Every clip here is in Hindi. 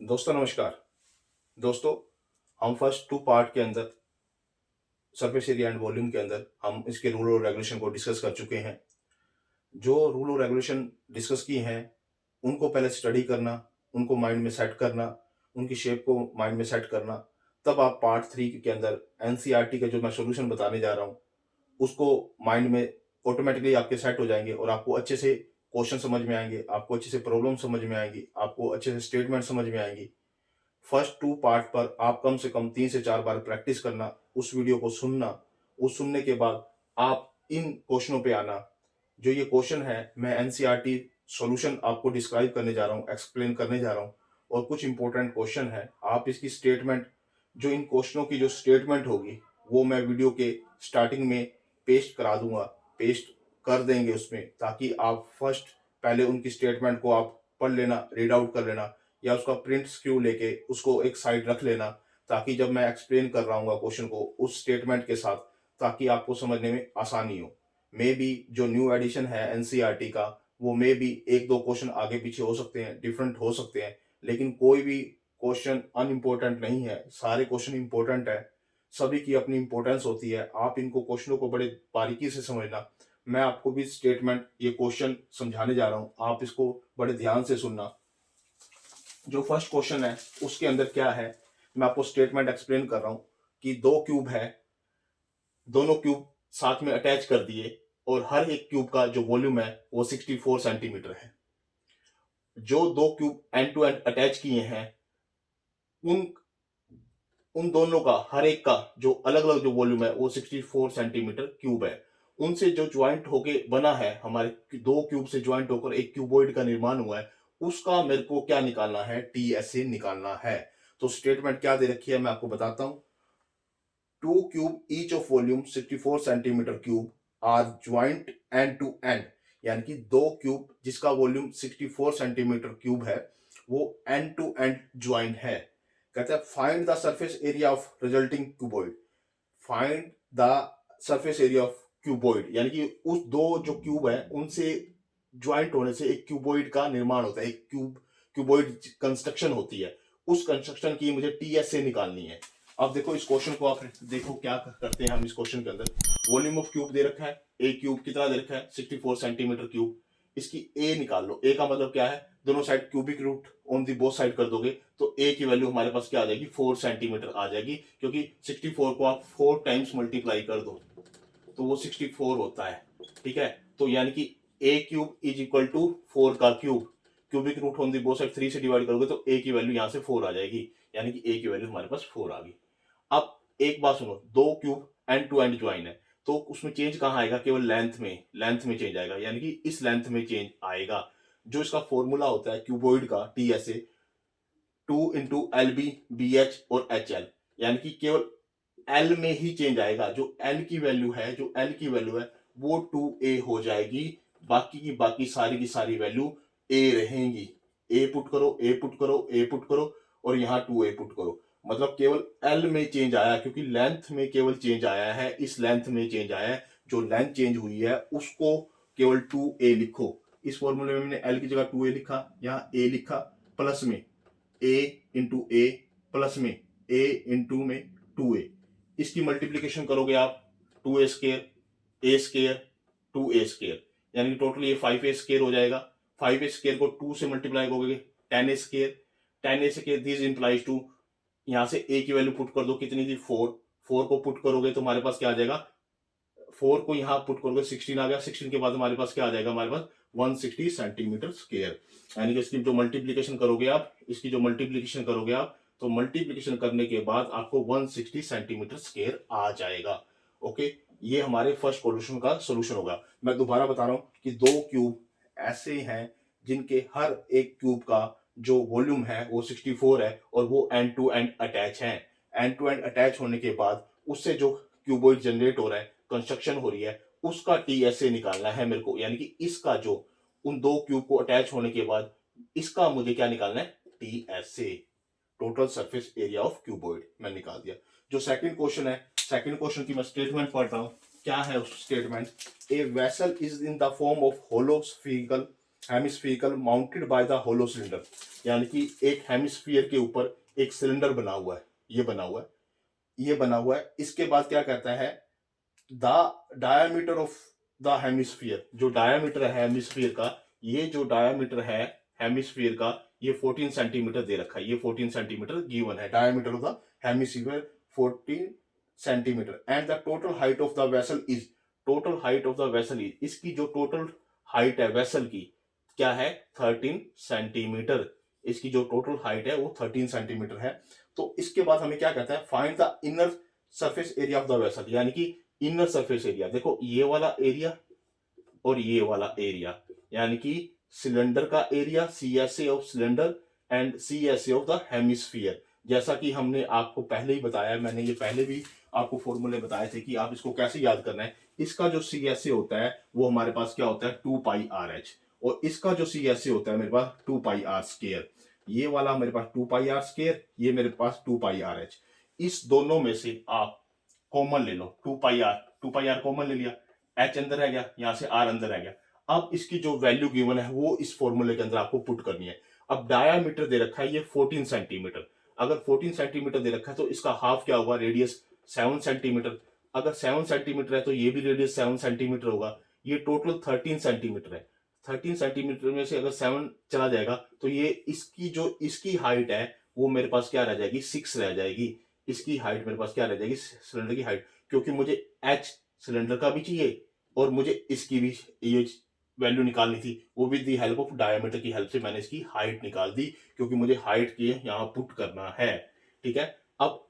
दोस्तों नमस्कार। दोस्तों, हम फर्स्ट टू पार्ट के अंदर सरफेस एरिया एंड वॉल्यूम के अंदर हम इसके रूल और रेगुलेशन को डिस्कस कर चुके हैं। जो रूल और रेगुलेशन डिस्कस की हैं उनको पहले स्टडी करना, उनको माइंड में सेट करना, उनकी शेप को माइंड में सेट करना, तब आप पार्ट 3 के अंदर एनसीईआरटी का जो मैं सॉल्यूशन बताने जा रहा हूँ उसको माइंड में ऑटोमेटिकली आपके सेट हो जाएंगे और आपको अच्छे से क्वेश्चन समझ में आएंगे, आपको अच्छे से प्रॉब्लम समझ में आएंगी, आपको अच्छे से स्टेटमेंट समझ में आएंगी। फर्स्ट टू पार्ट पर आप कम से कम 3 से 4 बार प्रैक्टिस करना, उस वीडियो को सुनना। उस सुनने के बाद आप इन क्वेश्चनों पे आना। जो ये क्वेश्चन है मैं एनसीईआरटी सॉल्यूशन आपको डिस्क्राइब करने जा रहा हूँ, एक्सप्लेन करने जा रहा हूँ और कुछ इंपॉर्टेंट क्वेश्चन है। आप इसकी स्टेटमेंट, जो इन क्वेश्चनों की जो स्टेटमेंट होगी वो मैं वीडियो के स्टार्टिंग में पेस्ट करा दूंगा, पेस्ट कर देंगे उसमें, ताकि आप फर्स्ट पहले उनकी स्टेटमेंट को आप पढ़ लेना, रीड आउट कर लेना या उसका प्रिंट स्क्रू लेके उसको एक साइड रख लेना, ताकि जब मैं एक्सप्लेन कर रहा हूँ क्वेश्चन को उस स्टेटमेंट के साथ, ताकि आपको समझने में आसानी हो। मे बी जो न्यू एडिशन है एनसीईआरटी का, वो मे बी एक दो क्वेश्चन आगे पीछे हो सकते हैं, डिफरेंट हो सकते हैं, लेकिन कोई भी क्वेश्चन अनइम्पोर्टेंट नहीं है, सारे क्वेश्चन इंपॉर्टेंट है। सभी की अपनी इंपॉर्टेंस होती है। आप इनको क्वेश्चनों को बड़े बारीकी से समझना। मैं आपको भी स्टेटमेंट, ये क्वेश्चन समझाने जा रहा हूँ, आप इसको बड़े ध्यान से सुनना। जो फर्स्ट क्वेश्चन है उसके अंदर क्या है, मैं आपको स्टेटमेंट एक्सप्लेन कर रहा हूं कि दो क्यूब है, दोनों क्यूब साथ में अटैच कर दिए और हर एक क्यूब का जो वॉल्यूम है वो 64 सेंटीमीटर है। जो दो cube end to end attach किए हैं उन उन दोनों का, हर एक का जो अलग अलग जो वॉल्यूम है वो 64 सेंटीमीटर क्यूब है। उनसे जो ज्वाइंट होके बना है, हमारे दो क्यूब से ज्वाइंट होकर एक क्यूबॉइड का निर्माण हुआ है, उसका मेरे को क्या निकालना है, टीएसए निकालना है। तो स्टेटमेंट क्या दे रखी है मैं आपको बताता हूं। Two cube each of volume 64 centimetre cube are joint end to end, यानी कि दो क्यूब जिसका वॉल्यूम 64 सेंटीमीटर क्यूब है वो एंड टू एंड ज्वाइंट है। कहते हैं find the surface area of resulting cuboid. Find the surface area of cuboid, यानी कि उस दो जो क्यूब है उनसे ज्वाइंट होने से एक क्यूबॉइड का निर्माण होता है, एक क्यूबॉइड कंस्ट्रक्शन होती है। उस कंस्ट्रक्शन की मुझे टीएसए निकालनी है। अब देखो इस क्वेश्चन को, आप देखो क्या करते हैं हम इस क्वेश्चन के अंदर। वॉल्यूम ऑफ क्यूब दे रखा है, ए क्यूब कितना दे रखा है 64 सेंटीमीटर क्यूब। इसकी ए निकाल लो। ए का मतलब क्या है, दोनों side cubic root on the both side कर दोगे तो ए की वैल्यू हमारे पास क्या आ जाएगी, 4 सेंटीमीटर आ जाएगी, क्योंकि 64 को आप 4 टाइम्स मल्टीप्लाई कर दो तो वो 64 होता है। ठीक है, तो यानी कि a cube is equal to 4 का cube, cubic root on the both side 3 से डिवाइड करोगे तो ए की वैल्यू यहां से 4 आ जाएगी, यानी कि ए की वैल्यू हमारे पास 4 आ गई। अब एक बात सुनो, दो cube end to end join है तो उसमें चेंज कहां आएगा, केवल लेंथ में चेंज आएगा, यानी कि इस लेंथ में चेंज आएगा। जो इसका फॉर्मूला होता है क्यूबॉइड का, टीएसए, 2 × LB, BH और HL, यानी कि केवल एल में ही चेंज आएगा। जो एल की वैल्यू है, वो 2a हो जाएगी, बाकी की बाकी सारी की सारी वैल्यू ए रहेंगी। ए पुट करो, ए पुट करो, ए पुट करो और यहाँ 2a पुट करो। मतलब केवल एल में चेंज आया, क्योंकि लेंथ में केवल चेंज आया है, इस लेंथ में चेंज आया है। जो लेंथ चेंज हुई है उसको केवल 2a लिखो। इस फॉर्मूले में मैंने एल की जगह 2a लिखा, यहाँ a लिखा, प्लस में a इंटू ए, प्लस में a इंटू में 2a। इसकी मल्टीप्लीकेशन करोगे आप, 2a square, a square, 2a square, यानी कि टोटल ये 5a स्केयर हो जाएगा। 5a स्केयर को 2 से मल्टीप्लाई करोगे 10a square, 10a square this implies to, यहां से a की वैल्यू पुट कर दो, कितनी थी 4, 4 को पुट करोगे तो हमारे पास क्या आ जाएगा, 4 को यहाँ पुट करोगे 16 आ गया, 16 के बाद हमारे पास क्या आ जाएगा, हमारे पास 160 सेंटीमीटर स्केयर। यानी कि इसकी जो मल्टीप्लीकेशन करोगे आप, तो मल्टीप्लीकेशन करने के बाद आपको 160 सेंटीमीटर स्केयर आ जाएगा। ओके, ये हमारे फर्स्ट सॉल्यूशन का सॉल्यूशन होगा। मैं दोबारा बता रहा हूं कि दो क्यूब ऐसे हैं जिनके हर एक क्यूब का जो वॉल्यूम है वो 64 है और वो एंड टू एंड अटैच है। एंड टू एंड अटैच होने के बाद उससे जो क्यूबॉइड जनरेट हो रहा है, कंस्ट्रक्शन हो रही है, उसका टीएसए निकालना है मेरे को, यानी कि इसका जो उन दो क्यूब को अटैच होने के बाद इसका मुझे क्या निकालना है, TSA, total surface area of cuboid, मैं निकाल दिया। जो सेकंड क्वेश्चन है, सेकंड क्वेश्चन की मैं स्टेटमेंट पढ़ रहा हूं। क्या है उस statement, a vessel is in the form of hollow spherical hemispherical mounted by the hollow cylinder, यानी कि एक हेमिस्फीयर के ऊपर एक सिलेंडर बना हुआ है, ये बना हुआ है, ये बना हुआ है। इसके बाद क्या कहता है, the diameter of the hemisphere, जो डायामीटर है हेमिस्फीयर का, ये जो डायामीटर है हेमिस्फीयर का, ये 14 सेंटीमीटर दे रखा है, ये 14 सेंटीमीटर गिवन है, diameter of the hemisphere 14 centimetre. And the total height of the vessel is, total height of the vessel is, इसकी जो टोटल हाइट है वेसल की क्या है, 13 सेंटीमीटर। इसकी जो टोटल हाइट है वो 13 सेंटीमीटर है। तो इसके बाद हमें क्या कहता है, find the inner surface area of the vessel, यानी कि इनर सरफेस एरिया। देखो ये वाला एरिया और ये वाला एरिया, यानी कि सिलेंडर का area, CSA of cylinder and CSA of the hemisphere. जैसा कि हमने आपको पहले ही बताया, मैंने ये पहले भी आपको फॉर्मूले बताए थे कि आप इसको कैसे याद करना है। इसका जो CSA होता है वो हमारे पास क्या होता है, 2πRh, और इसका जो CSA होता है मेरे पास 2πr²। ये वाला मेरे पास 2πr², ये मेरे पास 2πRh। इस दोनों में से आप कॉमन ले लो, 2πr कॉमन ले लिया, h अंदर रह गया, यहां से r अंदर रह गया। अब इसकी जो वैल्यू गिवन है वो इस फॉर्मूले के अंदर आपको पुट करनी है। अब डायामीटर दे रखा है ये 14 सेंटीमीटर, अगर 14 सेंटीमीटर दे रखा है तो इसका हाफ क्या होगा, रेडियस 7 सेंटीमीटर। अगर 7 सेंटीमीटर है तो ये भी रेडियस 7 सेंटीमीटर होगा। ये टोटल 13 सेंटीमीटर है। 13 सेंटीमीटर में से अगर 7 चला जाएगा तो ये इसकी जो इसकी हाइट है वो मेरे पास क्या रह जाएगी, 6 रह जाएगी। इसकी हाइट मेरे पास क्या रह जाएगी, सिलेंडर की हाइट, क्योंकि मुझे h सिलेंडर का भी चाहिए और मुझे इसकी भी ये वैल्यू निकालनी थी, वो भी दी हेल्प ऑफ डायमीटर की हेल्प से मैंने इसकी हाइट निकाल दी, क्योंकि मुझे हाइट की यहाँ पुट करना है। ठीक है, अब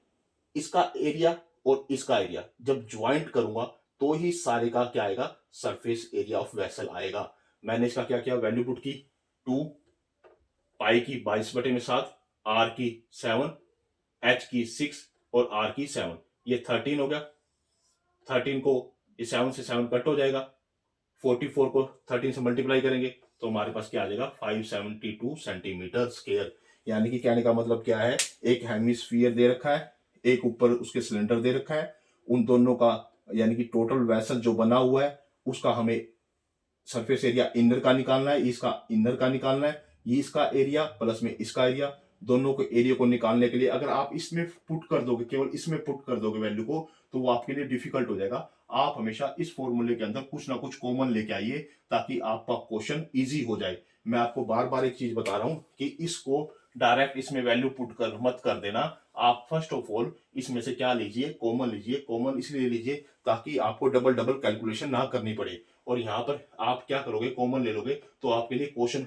इसका एरिया और इसका एरिया जब ज्वाइंट करूंगा तो ही सारे का क्या आएगा, सरफेस एरिया ऑफ वेसल आएगा। मैंने इसका क्या किया, वैल्यू पुट की, 2 पाई की 22/7, r की 7, h की 6 और r की 7, ये 13 हो गया। 13 को इस 7 से 7 कट हो जाएगा, 44 को 13 से मल्टीप्लाई करेंगे तो हमारे पास क्या आ जाएगा, 572 सेंटीमीटर स्क्वायर। यानी कि कहने का मतलब क्या है, एक हेमिस्फीयर दे रखा है, एक ऊपर उसके सिलेंडर दे रखा है, उन दोनों का यानी कि टोटल वेसल जो बना हुआ है उसका हमें सरफेस एरिया इनर का निकालना है, इसका इनर का निकालना है, ये इसका एरिया प्लस में इसका एरिया, दोनों को एरिया को निकालने के लिए अगर आप इसमें पुट कर दोगे, केवल इसमें पुट कर दोगे वैल्यू को, तो वो आपके लिए डिफिकल्ट हो जाएगा। आप हमेशा इस फॉर्मूले के अंदर कुछ ना कुछ कॉमन लेके आइए ताकि आपका क्वेश्चन इजी हो जाए। मैं आपको बार बार एक चीज बता रहा हूं कि इसको डायरेक्ट इसमें वैल्यू पुट कर मत कर देना। आप फर्स्ट ऑफ ऑल इसमें से क्या लीजिए, कॉमन लीजिए। कॉमन इसलिए लीजिए ताकि आपको डबल डबल कैलकुलेशन ना करनी पड़े, और यहाँ पर आप क्या करोगे, कॉमन ले लोगे तो आपके लिए क्वेश्चन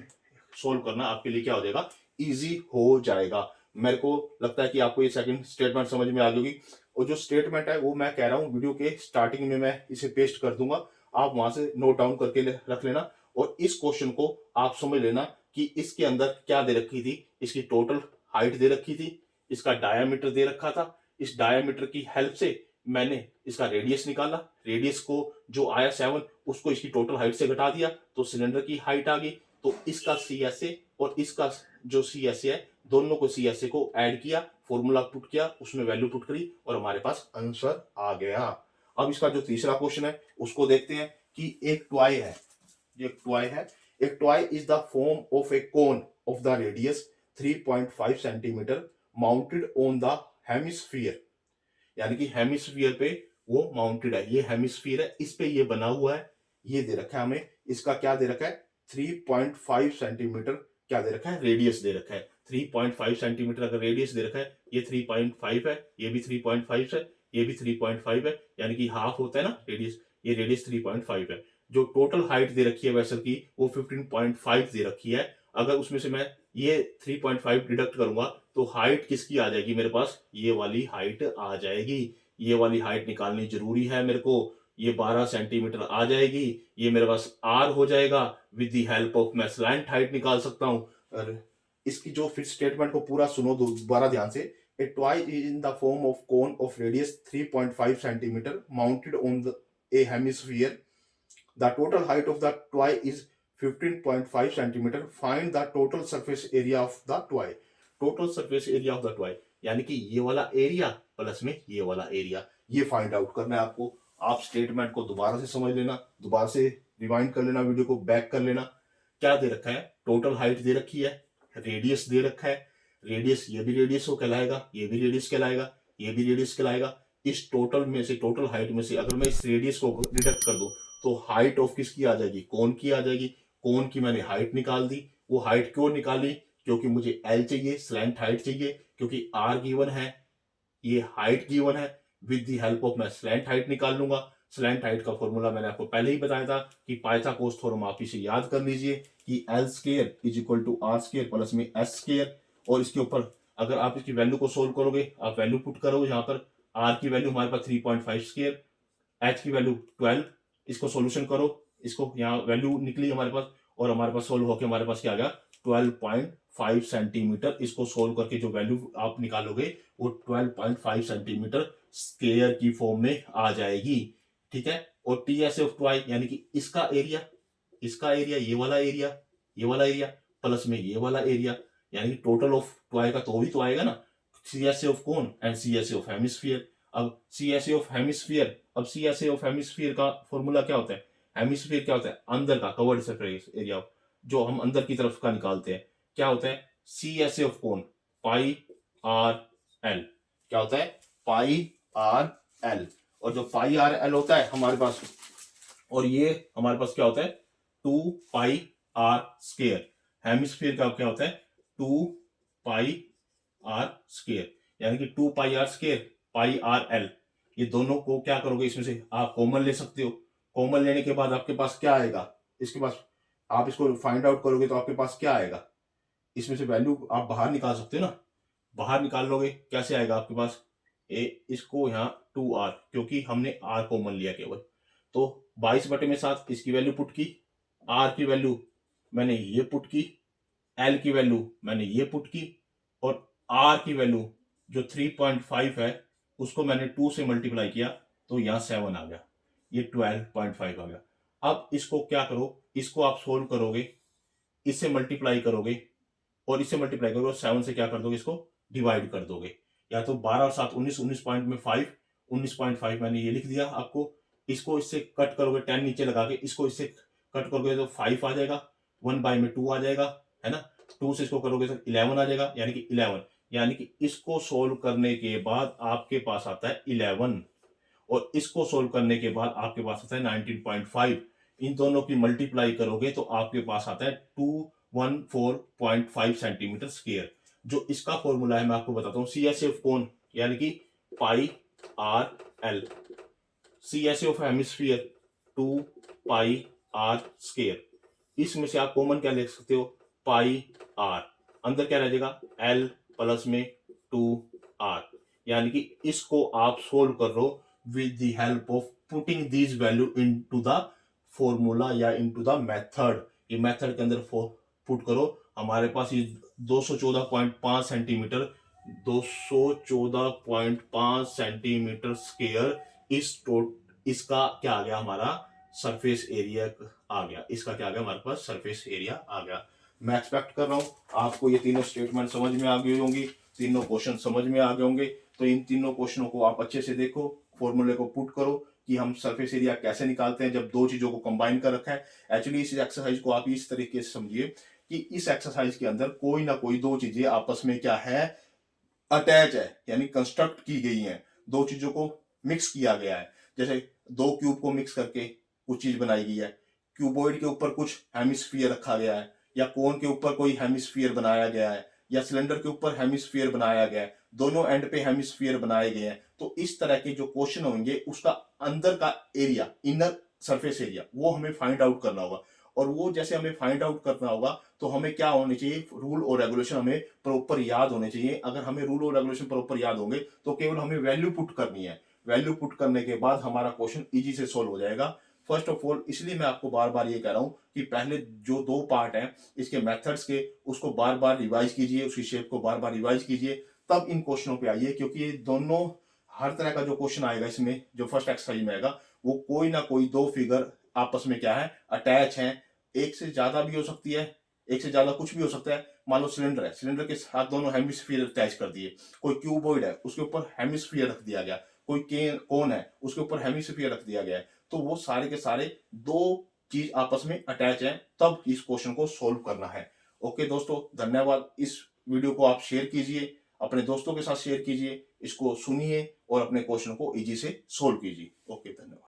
सोल्व करना आपके लिए क्या हो जाएगा, इजी हो जाएगा। मेरे को लगता है कि आपको ये सेकंड स्टेटमेंट समझ में आ गई होगी, और जो स्टेटमेंट है वो मैं कह रहा हूँ वीडियो के स्टार्टिंग में मैं इसे पेस्ट कर दूंगा, आप वहां से नोट डाउन करके रख लेना। और इस क्वेश्चन को आप समझ लेना कि इसके अंदर क्या दे रखी थी, इसकी टोटल हाइट दे रखी थी, इसका डायामीटर दे रखा था, इस डायामीटर की हेल्प से मैंने इसका रेडियस निकाला, रेडियस को जो आया 7 उसको इसकी टोटल हाइट से घटा दिया तो सिलेंडर की हाइट आ गई। तो इसका CSA और इसका जो CSA है, दोनों को CSA को ऐड किया, फॉर्मूला पुट किया, उसमें वैल्यू पुट करी और हमारे पास आंसर आ गया। अब इसका जो तीसरा क्वेश्चन है उसको देखते हैं कि एक टॉय है, ये टॉय है, एक toy is the form of A cone of the radius 3.5 centimetre mounted on the hemisphere, यानी कि हेमिस्फीयर पे वो माउंटेड है, ये हेमिस्फीयर है, इस पे ये बना हुआ है, ये दे रखा है हमें, इसका क्या दे रखा है, 3.5 सेंटीमीटर क्या दे रखा है, रेडियस दे रखा है। 3.5 सेंटीमीटर अगर रेडियस दे रखा है, ये 3.5 है, ये भी 3.5 है, ये भी 3.5 है, यानी कि हाफ होता है ना रेडियस, ये रेडियस 3.5 है। जो टोटल हाइट दे रखी है वेसल की वो 15.5 दे रखी है। अगर उसमें से मैं ये 3.5 डिडक्ट करूंगा तो हाइट किसकी आ जाएगी मेरे पास, ये वाली हाइट आ जाएगी। ये वाली हाइट निकालनी जरूरी है मेरे को, ये 12 सेंटीमीटर आ जाएगी, ये मेरे पास R हो जाएगा। विद द हेल्प ऑफ मैं स्लैंट हाइट निकाल सकता हूं। और इसकी जो फिर स्टेटमेंट को पूरा सुनो दोबारा ध्यान से। ए toy is in the form of cone of radius 3.5 centimetre mounted on the A hemisphere, the total height of the toy is 15.5 centimetre, find the total surface area of the toy. Total surface area of the toy यानी कि ये वाला एरिया प्लस में ये वाला एरिया, ये फाइंड आउट करना है आपको। आप स्टेटमेंट को दोबारा से समझ लेना, दोबारा से रिवाइंड कर लेना, वीडियो को बैक कर लेना क्या दे रखा है, टोटल हाइट दे रखी है, रेडियस दे रखा है, रेडियस ये भी रेडियस को कहलाएगा, ये भी रेडियस कहलाएगा, ये भी रेडियस कहलाएगा। इस टोटल में से, टोटल हाइट में से अगर मैं इस रेडियस को डिडक्ट कर दूं तो हाइट ऑफ किसकी आ जाएगी, कोन की आ जाएगी। कोन की मैंने हाइट निकाल दी। वो हाइट क्यों निकाली, क्योंकि मुझे एल चाहिए, स्लैंट हाइट चाहिए, क्योंकि आर गिवन है, ये हाइट गिवन है। विद द हेल्प ऑफ मैं स्लैंट हाइट निकाल लूंगा। स्लैंट हाइट का फॉर्मूला मैंने आपको पहले ही बताया था कि पाइथागोरस थ्योरम आप इसे याद कर लीजिए कि L square is equal to R square plus में एस स्क्वायर। और इसके ऊपर अगर आप इसकी वैल्यू को सोल्व करोगे, आप वैल्यू पुट करोगे, यहाँ पर आर की वैल्यू हमारे पास 3.5 स्क्वायर, एच की वैल्यू 12, इसको सोल्यूशन करो, इसको यहाँ वैल्यू निकली हमारे पास, और हमारे पास सोल्व होकर हमारे पास क्या आ गया 12.5 सेंटीमीटर। इसको सोल्व करके जो वैल्यू आप निकालोगे वो 12.5 सेंटीमीटर स्क्वायर की फॉर्म में आ जाएगी। ठीक है। और टी एस ऑफ ट्वाई यानी कि इसका एरिया, ये वाला एरिया, ये वाला एरिया प्लस में ये वाला एरिया, यानी कि टोटल ऑफ ट्वाई का तो भी तो आएगा ना, C S A of cone and C S A of hemisphere. अब C S A of hemisphere, अब C S A of hemisphere का फॉर्मूला क्या होता है, हेमिस्फीयर क्या होता है, अंदर का कवर्ड सरफेस एरिया, जो हम अंदर की तरफ का निकालते हैं, क्या होता है C S A of cone pi are L, क्या होता है पाई आर एल। और जो पाई आर एल होता है हमारे पास, और ये हमारे पास क्या होता है 2 पाई आर स्क्वायर। हेमिस्फीयर का क्या होता है 2 पाई आर स्क्वायर, यानी कि 2 pi r square pi are l. ये दोनों को क्या करोगे, इसमें से आप कॉमन ले सकते हो। कॉमन लेने के बाद आपके पास क्या आएगा, इसके पास आप इसको फाइंड आउट करोगे तो आपके पास क्या आएगा, इसमें से वैल्यू आप बाहर निकाल सकते हो ना, बाहर निकाल लोगे कैसे आएगा आपके पास इसको यहाँ 2r, क्योंकि हमने r कॉमन लिया केवल, तो 22/7 इसकी वैल्यू पुट की, r की वैल्यू मैंने ये पुट की, l की वैल्यू मैंने ये पुट की, और r की वैल्यू जो 3.5 है उसको मैंने 2 से मल्टीप्लाई किया तो यहाँ 7 आ गया, ये 12.5 आ गया। अब इसको क्या करो, इसको आप सोल्व करोगे, इससे मल्टीप्लाई करोगे और इससे मल्टीप्लाई करोगे, 7 से क्या कर दोगे, इसको डिवाइड कर दोगे, या तो 12 और 7 19, 19 पॉइंट में 5, 19.5 मैंने ये लिख दिया आपको। इसको इससे कट करोगे 10 नीचे लगा के, इसको इससे कट करोगे तो 5 आ जाएगा, 1/2 आ जाएगा, है ना। 2 से इसको करोगे तो 11 आ जाएगा, यानी कि 11, यानी कि इसको सोल्व करने के बाद आपके पास आता है 11, और इसको सोल्व करने के बाद आपके पास आता है 19.5। इन दोनों की मल्टीप्लाई करोगे तो आपके पास आता है 214.5 सेंटीमीटर स्क्वायर। जो इसका फॉर्मूला है मैं आपको बताता हूँ, सी एस एफ कोन यानी कि pi are l, C S of hemisphere 2 pi r square. इसमें से आप कॉमन क्या लिख सकते हो, पाई आर, अंदर क्या रह जाएगा एल प्लस में 2r, यानी कि इसको आप सोल्व कर लो with the help of putting this value into the formula या इनटू द मेथड। ये मेथड के अंदर पुट करो, हमारे पास ये 214.5 सेंटीमीटर, 214.5 सेंटीमीटर स्क्वायर इसका क्या आ गया, हमारा सरफेस एरिया आ गया, इसका क्या आ गया हमारे पास सरफेस एरिया आ गया। मैं एक्सपेक्ट कर रहा हूं आपको ये तीनों स्टेटमेंट समझ में आ गई होंगी, तीनों क्वेश्चन समझ में आ गए होंगे। तो इन तीनों क्वेश्चनों को आप अच्छे से देखो, फॉर्मूले को पुट करो कि हम सरफेस एरिया कैसे निकालते हैं जब दो चीजों को कंबाइन कर रखा है। एक्चुअली इस एक्सरसाइज को आप इस तरीके से समझिए कि इस एक्सरसाइज के अंदर कोई ना कोई दो चीजें आपस में क्या है, अटैच है, यानी कंस्ट्रक्ट की गई हैं, दो चीजों को मिक्स किया गया है। जैसे दो क्यूब को मिक्स करके कुछ चीज बनाई गई है, क्यूबॉइड के ऊपर कुछ हेमिस्फीयर रखा गया है, या कोन के ऊपर कोई हेमिस्फीयर बनाया गया है, या सिलेंडर के ऊपर हेमिस्फीयर बनाया गया है, दोनों एंड पे हेमिस्फीयर बनाए गए हैं। तो इस तरह के जो क्वेश्चन होंगे उसका अंदर का एरिया, इनर सरफेस एरिया, वो हमें फाइंड आउट करना होगा। और वो जैसे हमें फाइंड आउट करना होगा तो हमें क्या होने चाहिए, रूल और रेगुलेशन हमें प्रॉपर याद होने चाहिए। अगर हमें रूल और रेगुलेशन प्रॉपर याद होंगे तो केवल हमें वैल्यू पुट करनी है, वैल्यू पुट करने के बाद हमारा क्वेश्चन इजी से सोल्व हो जाएगा। फर्स्ट ऑफ ऑल इसलिए मैं आपको बार बार ये कह रहा हूं कि पहले जो दो पार्ट हैं इसके मेथड्स के, उसको बार बार रिवाइज कीजिए, उसकी शेप को बार बार रिवाइज कीजिए, तब इन क्वेश्चनों पे आइए। क्योंकि ये दोनों, हर तरह का जो क्वेश्चन आएगा इसमें, जो फर्स्ट एक्सरसाइज में आएगा, वो कोई ना कोई दो फिगर आपस में क्या है, अटैच है। एक से ज्यादा भी हो सकती है, एक से ज्यादा कुछ भी हो सकता है। मान लो सिलेंडर है, सिलेंडर के साथ दोनों हेमिस्फीयर अटैच कर दिए, कोई क्यूबॉइड है उसके ऊपर हेमिस्फीयर रख दिया गया, कोई कोन है उसके ऊपर हेमिस्फीयर रख दिया गया है। तो वो सारे के सारे दो चीज आपस में अटैच है, तब इस क्वेश्चन को सोल्व करना है। ओके दोस्तों, धन्यवाद। इस वीडियो को आप शेयर कीजिए, अपने दोस्तों के साथ शेयर कीजिए, इसको सुनिए और अपने क्वेश्चन को इजी से सोल्व कीजिए। ओके, धन्यवाद।